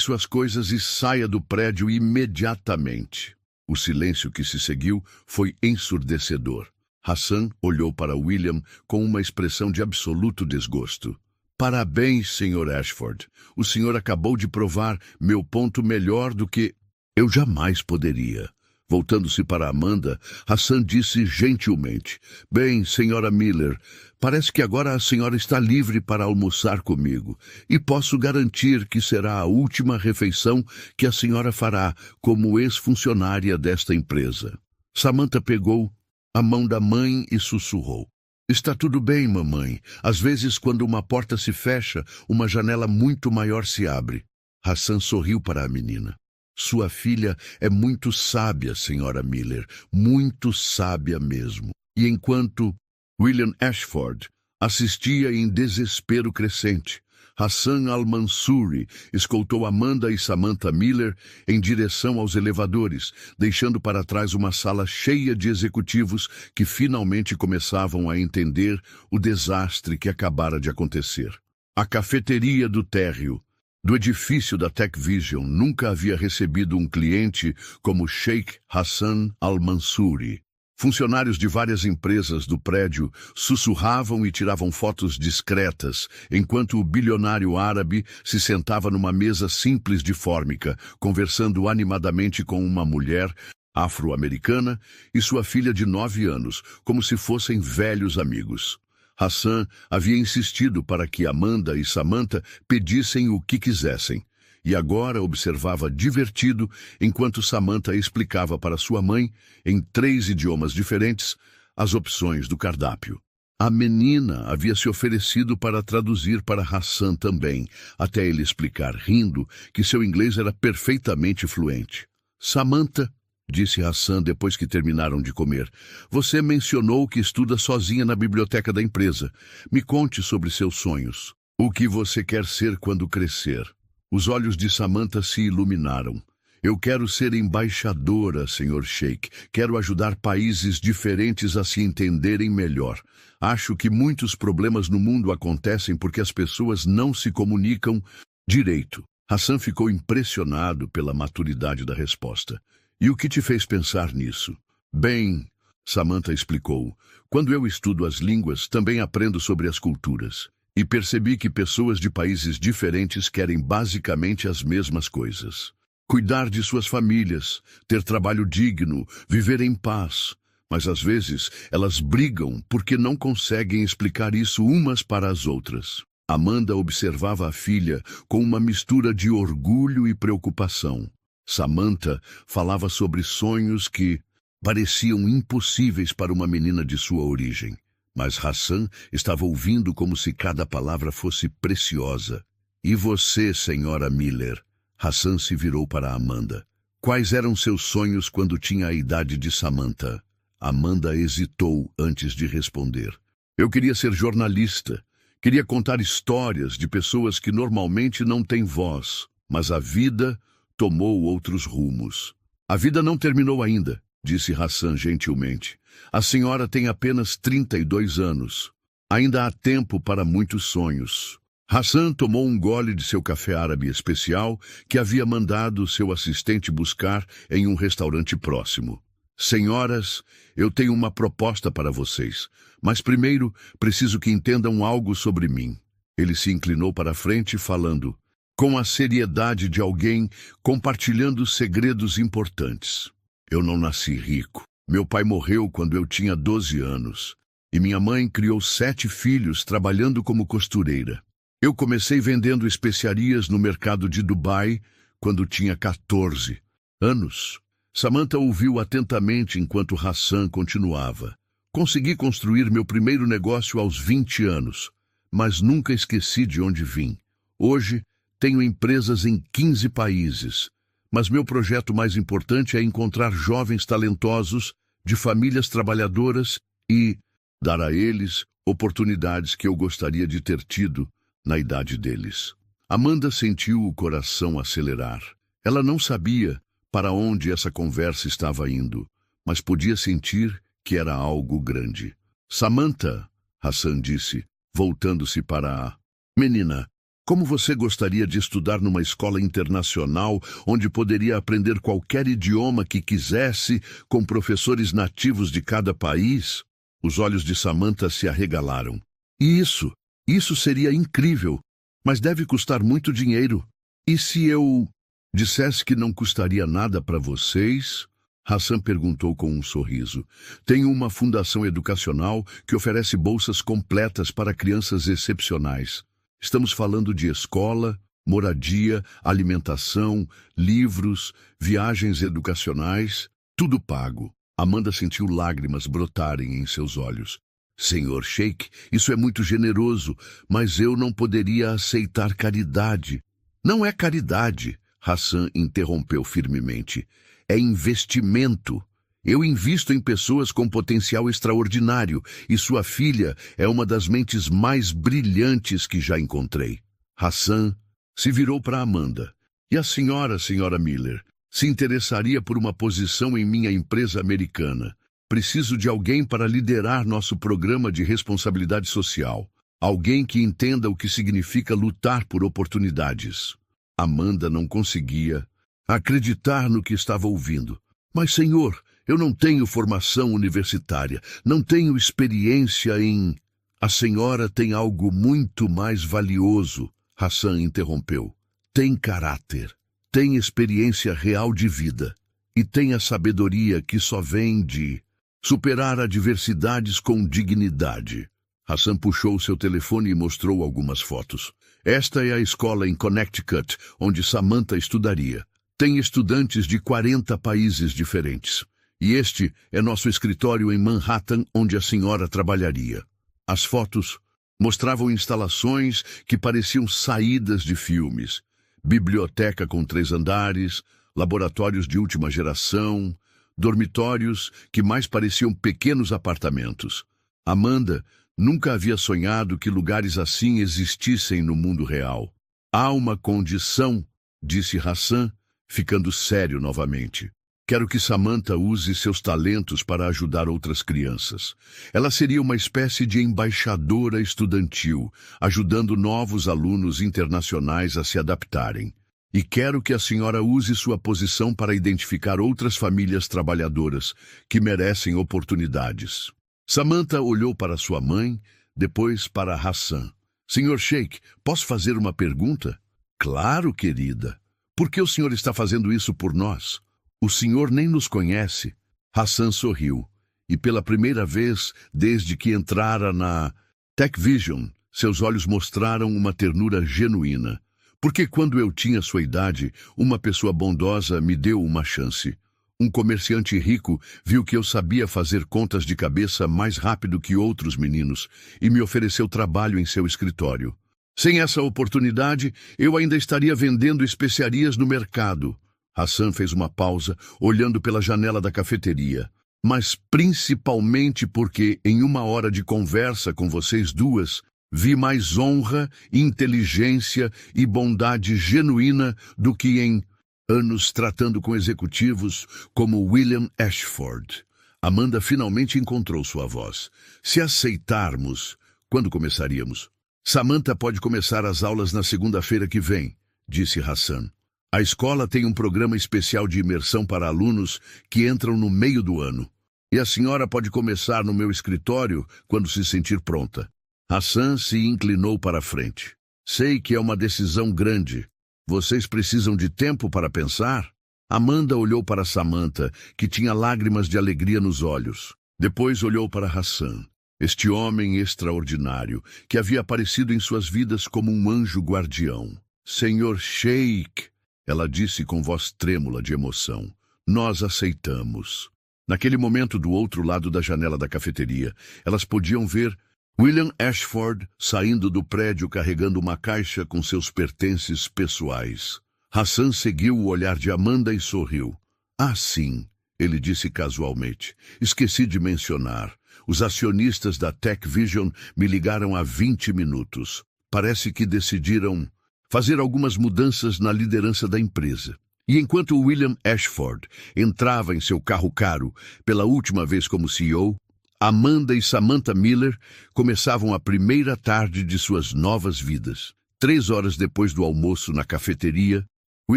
suas coisas e saia do prédio imediatamente. O silêncio que se seguiu foi ensurdecedor. Hassan olhou para William com uma expressão de absoluto desgosto. Parabéns, Sr. Ashford. O senhor acabou de provar meu ponto melhor do que eu jamais poderia. Voltando-se para Amanda, Hassan disse gentilmente: Bem, senhora Miller, parece que agora a senhora está livre para almoçar comigo, e posso garantir que será a última refeição que a senhora fará como ex-funcionária desta empresa. Samantha pegou a mão da mãe e sussurrou: Está tudo bem, mamãe. Às vezes, quando uma porta se fecha, uma janela muito maior se abre. Hassan sorriu para a menina. Sua filha é muito sábia, senhora Miller, muito sábia mesmo. E enquanto William Ashford assistia em desespero crescente, Hassan al-Mansuri escoltou Amanda e Samantha Miller em direção aos elevadores, deixando para trás uma sala cheia de executivos que finalmente começavam a entender o desastre que acabara de acontecer. A cafeteria do térreo do edifício da TechVision nunca havia recebido um cliente como Sheikh Hassan al-Mansuri. Funcionários de várias empresas do prédio sussurravam e tiravam fotos discretas, enquanto o bilionário árabe se sentava numa mesa simples de fórmica, conversando animadamente com uma mulher afro-americana e sua filha de 9 anos, como se fossem velhos amigos. Hassan havia insistido para que Amanda e Samantha pedissem o que quisessem, e agora observava divertido enquanto Samantha explicava para sua mãe, em 3 idiomas diferentes, as opções do cardápio. A menina havia se oferecido para traduzir para Hassan também, até ele explicar, rindo, que seu inglês era perfeitamente fluente. Samantha, disse Hassan depois que terminaram de comer, você mencionou que estuda sozinha na biblioteca da empresa. Me conte sobre seus sonhos. O que você quer ser quando crescer? Os olhos de Samantha se iluminaram. Eu quero ser embaixadora, Sr. Sheikh. Quero ajudar países diferentes a se entenderem melhor. Acho que muitos problemas no mundo acontecem porque as pessoas não se comunicam direito. Hassan ficou impressionado pela maturidade da resposta. E o que te fez pensar nisso? Bem, Samantha explicou, quando eu estudo as línguas, também aprendo sobre as culturas. E percebi que pessoas de países diferentes querem basicamente as mesmas coisas. Cuidar de suas famílias, ter trabalho digno, viver em paz. Mas às vezes elas brigam porque não conseguem explicar isso umas para as outras. Amanda observava a filha com uma mistura de orgulho e preocupação. Samantha falava sobre sonhos que pareciam impossíveis para uma menina de sua origem. Mas Hassan estava ouvindo como se cada palavra fosse preciosa. E você, senhora Miller? Hassan se virou para Amanda. Quais eram seus sonhos quando tinha a idade de Samantha? Amanda hesitou antes de responder. Eu queria ser jornalista. Queria contar histórias de pessoas que normalmente não têm voz. Mas a vida tomou outros rumos. A vida não terminou ainda, disse Hassan gentilmente. A senhora tem apenas 32 anos. Ainda há tempo para muitos sonhos. Hassan tomou um gole de seu café árabe especial que havia mandado seu assistente buscar em um restaurante próximo. Senhoras, eu tenho uma proposta para vocês, mas primeiro preciso que entendam algo sobre mim. Ele se inclinou para a frente falando, com a seriedade de alguém compartilhando segredos importantes. Eu não nasci rico. Meu pai morreu quando eu tinha 12 anos, e minha mãe criou 7 filhos trabalhando como costureira. Eu comecei vendendo especiarias no mercado de Dubai quando tinha 14 anos. Samantha ouviu atentamente enquanto Hassan continuava. Consegui construir meu primeiro negócio aos 20 anos, mas nunca esqueci de onde vim. Hoje, tenho empresas em 15 países, mas meu projeto mais importante é encontrar jovens talentosos de famílias trabalhadoras e dar a eles oportunidades que eu gostaria de ter tido na idade deles. Amanda sentiu o coração acelerar. Ela não sabia para onde essa conversa estava indo, mas podia sentir que era algo grande. Samantha, Hassan disse, voltando-se para a menina, como você gostaria de estudar numa escola internacional onde poderia aprender qualquer idioma que quisesse com professores nativos de cada país? Os olhos de Samantha se arregalaram. Isso seria incrível, mas deve custar muito dinheiro. E se eu dissesse que não custaria nada para vocês? Hassan perguntou com um sorriso. Tenho uma fundação educacional que oferece bolsas completas para crianças excepcionais. Estamos falando de escola, moradia, alimentação, livros, viagens educacionais, tudo pago. Amanda sentiu lágrimas brotarem em seus olhos. Senhor Sheikh, isso é muito generoso, mas eu não poderia aceitar caridade. Não é caridade, Hassan interrompeu firmemente. É investimento. Eu invisto em pessoas com potencial extraordinário e sua filha é uma das mentes mais brilhantes que já encontrei. Hassan se virou para Amanda. E a senhora Miller, se interessaria por uma posição em minha empresa americana? Preciso de alguém para liderar nosso programa de responsabilidade social. Alguém que entenda o que significa lutar por oportunidades. Amanda não conseguia acreditar no que estava ouvindo. Mas, senhor, eu não tenho formação universitária, não tenho experiência em... A senhora tem algo muito mais valioso, Hassan interrompeu. Tem caráter, tem experiência real de vida e tem a sabedoria que só vem de superar adversidades com dignidade. Hassan puxou seu telefone e mostrou algumas fotos. Esta é a escola em Connecticut, onde Samantha estudaria. Tem estudantes de 40 países diferentes. E este é nosso escritório em Manhattan, onde a senhora trabalharia. As fotos mostravam instalações que pareciam saídas de filmes. Biblioteca com 3 andares, laboratórios de última geração, dormitórios que mais pareciam pequenos apartamentos. Amanda nunca havia sonhado que lugares assim existissem no mundo real. Há uma condição, disse Hassan, ficando sério novamente. Quero que Samantha use seus talentos para ajudar outras crianças. Ela seria uma espécie de embaixadora estudantil, ajudando novos alunos internacionais a se adaptarem. E quero que a senhora use sua posição para identificar outras famílias trabalhadoras que merecem oportunidades. Samantha olhou para sua mãe, depois para Hassan. Senhor Sheikh, posso fazer uma pergunta? Claro, querida. Por que o senhor está fazendo isso por nós? O senhor nem nos conhece. Hassan sorriu, e pela primeira vez desde que entrara na Tech Vision, seus olhos mostraram uma ternura genuína. Porque quando eu tinha sua idade, uma pessoa bondosa me deu uma chance. Um comerciante rico viu que eu sabia fazer contas de cabeça mais rápido que outros meninos e me ofereceu trabalho em seu escritório. Sem essa oportunidade, eu ainda estaria vendendo especiarias no mercado. Hassan fez uma pausa, olhando pela janela da cafeteria. Mas principalmente porque, em 1 hora de conversa com vocês duas, vi mais honra, inteligência e bondade genuína do que em anos tratando com executivos como William Ashford. Amanda finalmente encontrou sua voz. Se aceitarmos, quando começaríamos? Samantha pode começar as aulas na segunda-feira que vem, disse Hassan. A escola tem um programa especial de imersão para alunos que entram no meio do ano. E a senhora pode começar no meu escritório quando se sentir pronta. Hassan se inclinou para a frente. Sei que é uma decisão grande. Vocês precisam de tempo para pensar? Amanda olhou para Samantha, que tinha lágrimas de alegria nos olhos. Depois olhou para Hassan, este homem extraordinário, que havia aparecido em suas vidas como um anjo guardião. Senhor Sheikh, ela disse com voz trêmula de emoção, nós aceitamos. Naquele momento, do outro lado da janela da cafeteria, elas podiam ver William Ashford saindo do prédio carregando uma caixa com seus pertences pessoais. Hassan seguiu o olhar de Amanda e sorriu. Ah, sim, ele disse casualmente. Esqueci de mencionar. Os acionistas da Tech Vision me ligaram há 20 minutos. Parece que decidiram fazer algumas mudanças na liderança da empresa. E enquanto William Ashford entrava em seu carro caro pela última vez como CEO, Amanda e Samantha Miller começavam a primeira tarde de suas novas vidas. 3 horas depois do almoço na cafeteria, o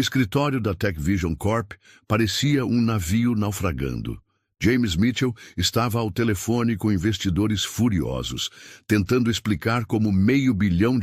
escritório da Tech Vision Corp parecia um navio naufragando. James Mitchell estava ao telefone com investidores furiosos, tentando explicar como $500 milhão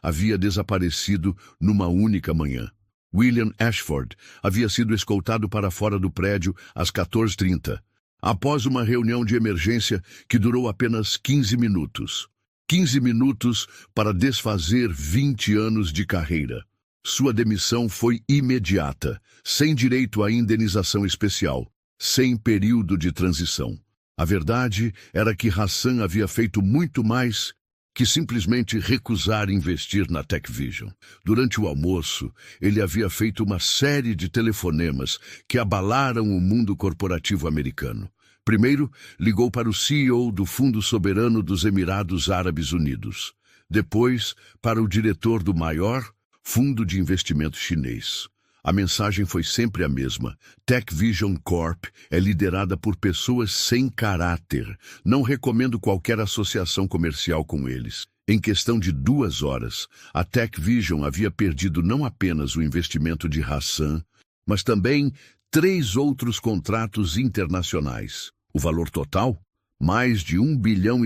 havia desaparecido numa única manhã. William Ashford havia sido escoltado para fora do prédio às 14h30, após uma reunião de emergência que durou apenas 15 minutos. 15 minutos para desfazer 20 anos de carreira. Sua demissão foi imediata, sem direito à indenização especial, sem período de transição. A verdade era que Hassan havia feito muito mais que simplesmente recusar investir na Tech Vision. Durante o almoço, ele havia feito uma série de telefonemas que abalaram o mundo corporativo americano. Primeiro, ligou para o CEO do Fundo Soberano dos Emirados Árabes Unidos. Depois, para o diretor do maior fundo de investimento chinês. A mensagem foi sempre a mesma. Tech Vision Corp é liderada por pessoas sem caráter. Não recomendo qualquer associação comercial com eles. Em questão de 2 horas, a Tech Vision havia perdido não apenas o investimento de Hassan, mas também 3 outros contratos internacionais. O valor total? Mais de $1,5 bilhão.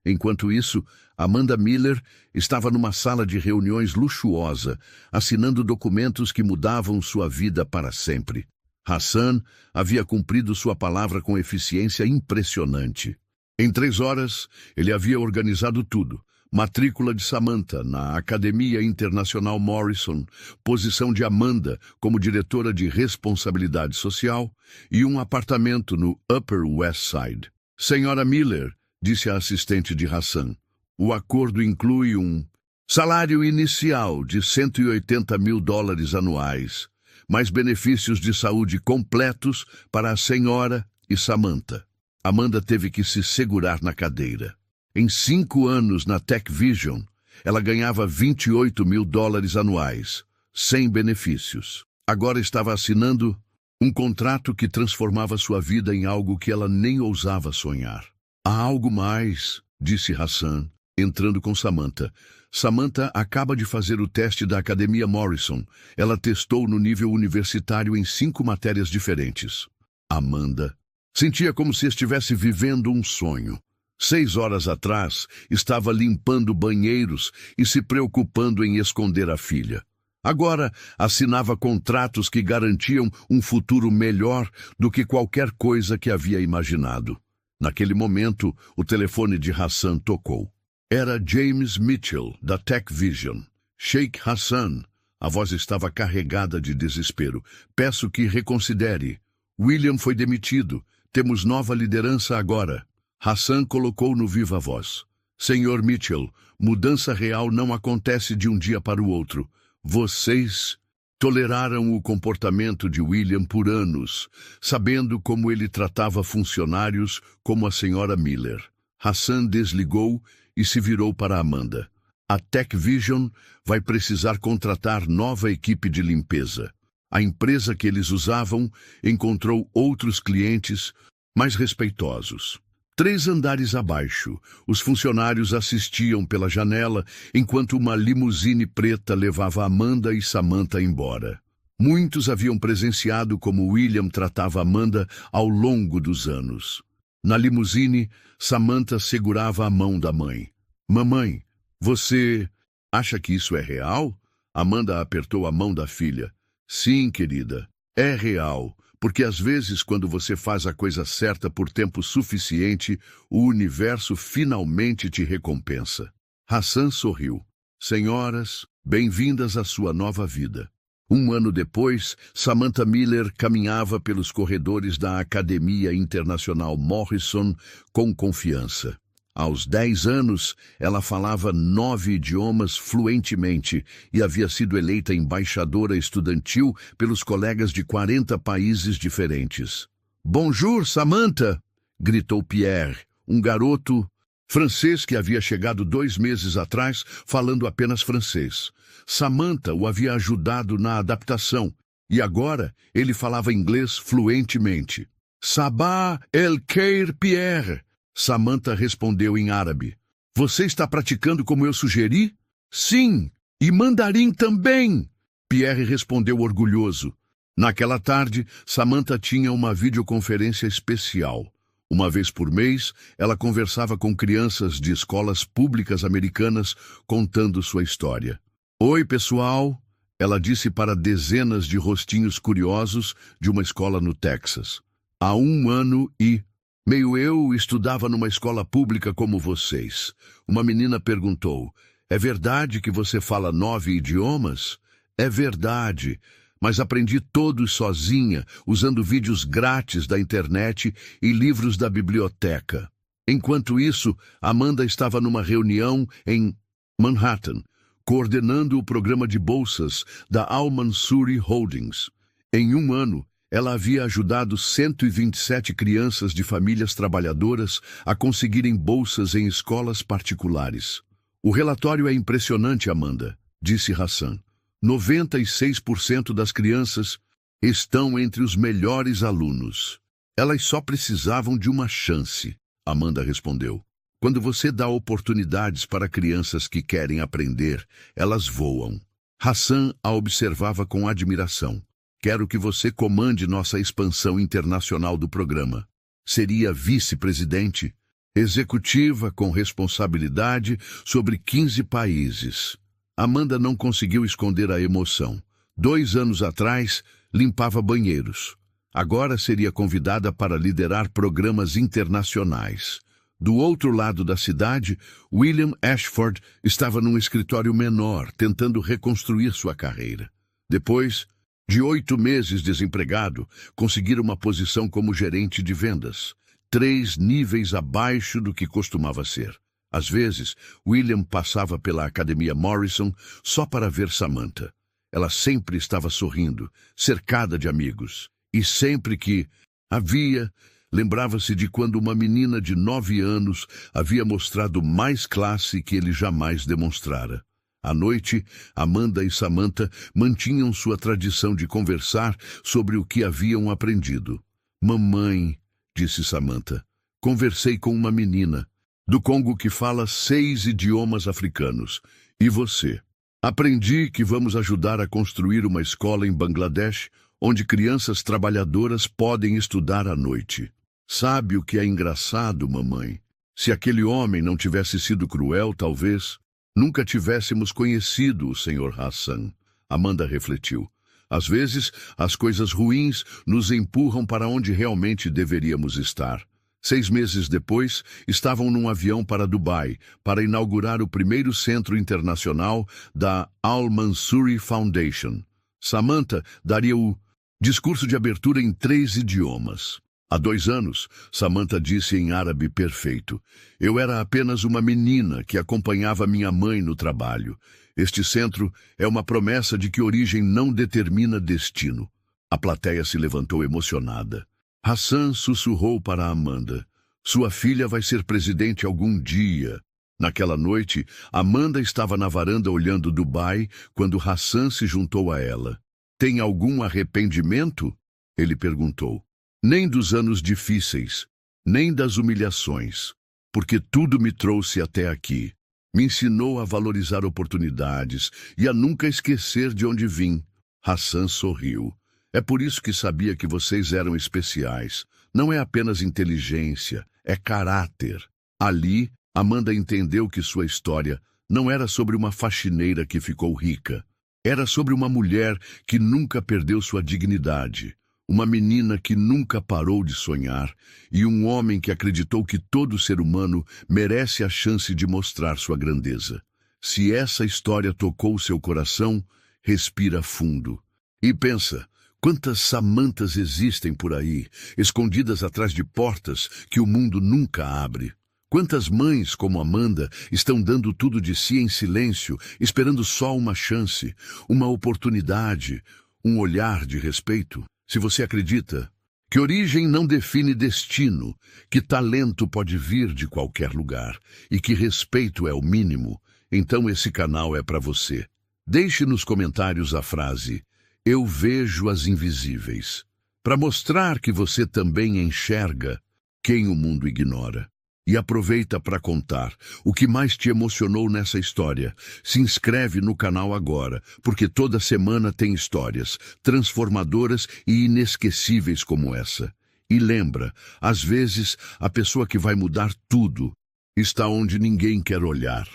Enquanto isso, Amanda Miller estava numa sala de reuniões luxuosa, assinando documentos que mudavam sua vida para sempre. Hassan havia cumprido sua palavra com eficiência impressionante. Em 3 horas, ele havia organizado tudo. Matrícula de Samantha na Academia Internacional Morrison, posição de Amanda como diretora de responsabilidade social e um apartamento no Upper West Side. Senhora Miller, disse a assistente de Hassan. O acordo inclui um salário inicial de $180 mil anuais, mais benefícios de saúde completos para a senhora e Samantha. Amanda teve que se segurar na cadeira. Em 5 anos na Tech Vision, ela ganhava $28 mil anuais, sem benefícios. Agora estava assinando um contrato que transformava sua vida em algo que ela nem ousava sonhar. Há algo mais, disse Hassan, entrando com Samantha. Samantha acaba de fazer o teste da Academia Morrison. Ela testou no nível universitário em 5 matérias diferentes. Amanda sentia como se estivesse vivendo um sonho. 6 horas atrás, estava limpando banheiros e se preocupando em esconder a filha. Agora, assinava contratos que garantiam um futuro melhor do que qualquer coisa que havia imaginado. Naquele momento, o telefone de Hassan tocou. Era James Mitchell, da Tech Vision. Sheikh Hassan. A voz estava carregada de desespero. Peço que reconsidere. William foi demitido. Temos nova liderança agora. Hassan colocou no viva voz. Senhor Mitchell, mudança real não acontece de um dia para o outro. Vocês toleraram o comportamento de William por anos, sabendo como ele tratava funcionários como a senhora Miller. Hassan desligou e se virou para Amanda. A Tech Vision vai precisar contratar nova equipe de limpeza. A empresa que eles usavam encontrou outros clientes mais respeitosos. 3 andares abaixo, os funcionários assistiam pela janela enquanto uma limusine preta levava Amanda e Samantha embora. Muitos haviam presenciado como William tratava Amanda ao longo dos anos. Na limusine, Samantha segurava a mão da mãe. Mamãe, você acha que isso é real? Amanda apertou a mão da filha. Sim, querida, é real. Porque às vezes, quando você faz a coisa certa por tempo suficiente, o universo finalmente te recompensa. Hassan sorriu. Senhoras, bem-vindas à sua nova vida. 1 ano depois, Samantha Miller caminhava pelos corredores da Academia Internacional Morrison com confiança. Aos 10 anos, ela falava 9 idiomas fluentemente e havia sido eleita embaixadora estudantil pelos colegas de 40 países diferentes. Bonjour, Samantha! Gritou Pierre, um garoto francês que havia chegado 2 meses atrás falando apenas francês. Samantha o havia ajudado na adaptação e agora ele falava inglês fluentemente. Sabah el khair, Pierre! Samantha respondeu em árabe. Você está praticando como eu sugeri? Sim, e mandarim também! Pierre respondeu orgulhoso. Naquela tarde, Samantha tinha uma videoconferência especial. Uma vez por mês, ela conversava com crianças de escolas públicas americanas contando sua história. Oi, pessoal! Ela disse para dezenas de rostinhos curiosos de uma escola no Texas. Há 1 ano e meio eu estudava numa escola pública como vocês. Uma menina perguntou, é verdade que você fala 9 idiomas? É verdade, mas aprendi todos sozinha, usando vídeos grátis da internet e livros da biblioteca. Enquanto isso, Amanda estava numa reunião em Manhattan, coordenando o programa de bolsas da Al-Mansuri Holdings. Em 1 ano, ela havia ajudado 127 crianças de famílias trabalhadoras a conseguirem bolsas em escolas particulares. O relatório é impressionante, Amanda, disse Hassan. 96% das crianças estão entre os melhores alunos. Elas só precisavam de uma chance, Amanda respondeu. Quando você dá oportunidades para crianças que querem aprender, elas voam. Hassan a observava com admiração. Quero que você comande nossa expansão internacional do programa. Seria vice-presidente, executiva com responsabilidade sobre 15 países. Amanda não conseguiu esconder a emoção. 2 anos atrás, limpava banheiros. Agora seria convidada para liderar programas internacionais. Do outro lado da cidade, William Ashford estava num escritório menor, tentando reconstruir sua carreira. Depois de 8 meses desempregado, conseguiram uma posição como gerente de vendas. 3 níveis abaixo do que costumava ser. Às vezes, William passava pela Academia Morrison só para ver Samantha. Ela sempre estava sorrindo, cercada de amigos. E sempre que havia, lembrava-se de quando uma menina de 9 anos havia mostrado mais classe que ele jamais demonstrara. À noite, Amanda e Samantha mantinham sua tradição de conversar sobre o que haviam aprendido. Mamãe, disse Samantha, conversei com uma menina do Congo que fala 6 idiomas africanos. E você? Aprendi que vamos ajudar a construir uma escola em Bangladesh, onde crianças trabalhadoras podem estudar à noite. Sabe o que é engraçado, mamãe? Se aquele homem não tivesse sido cruel, talvez nunca tivéssemos conhecido o Sr. Hassan. Amanda refletiu. Às vezes, as coisas ruins nos empurram para onde realmente deveríamos estar. 6 meses depois, estavam num avião para Dubai, para inaugurar o primeiro centro internacional da Al-Mansuri Foundation. Samantha daria o discurso de abertura em 3 idiomas. Há 2 anos, Samantha disse em árabe perfeito: eu era apenas uma menina que acompanhava minha mãe no trabalho. Este centro é uma promessa de que origem não determina destino. A plateia se levantou emocionada. Hassan sussurrou para Amanda: sua filha vai ser presidente algum dia. Naquela noite, Amanda estava na varanda olhando Dubai quando Hassan se juntou a ela. Tem algum arrependimento? Ele perguntou. Nem dos anos difíceis, nem das humilhações, porque tudo me trouxe até aqui. Me ensinou a valorizar oportunidades e a nunca esquecer de onde vim. Hassan sorriu. É por isso que sabia que vocês eram especiais. Não é apenas inteligência, é caráter. Ali, Amanda entendeu que sua história não era sobre uma faxineira que ficou rica. Era sobre uma mulher que nunca perdeu sua dignidade. Uma menina que nunca parou de sonhar e um homem que acreditou que todo ser humano merece a chance de mostrar sua grandeza. Se essa história tocou seu coração, respira fundo. E pensa, quantas Samanthas existem por aí, escondidas atrás de portas que o mundo nunca abre. Quantas mães como Amanda estão dando tudo de si em silêncio, esperando só uma chance, uma oportunidade, um olhar de respeito? Se você acredita que origem não define destino, que talento pode vir de qualquer lugar e que respeito é o mínimo, então esse canal é para você. Deixe nos comentários a frase "Eu vejo as invisíveis", para mostrar que você também enxerga quem o mundo ignora. E aproveita para contar o que mais te emocionou nessa história. Se inscreve no canal agora, porque toda semana tem histórias transformadoras e inesquecíveis como essa. E lembra, às vezes, a pessoa que vai mudar tudo está onde ninguém quer olhar.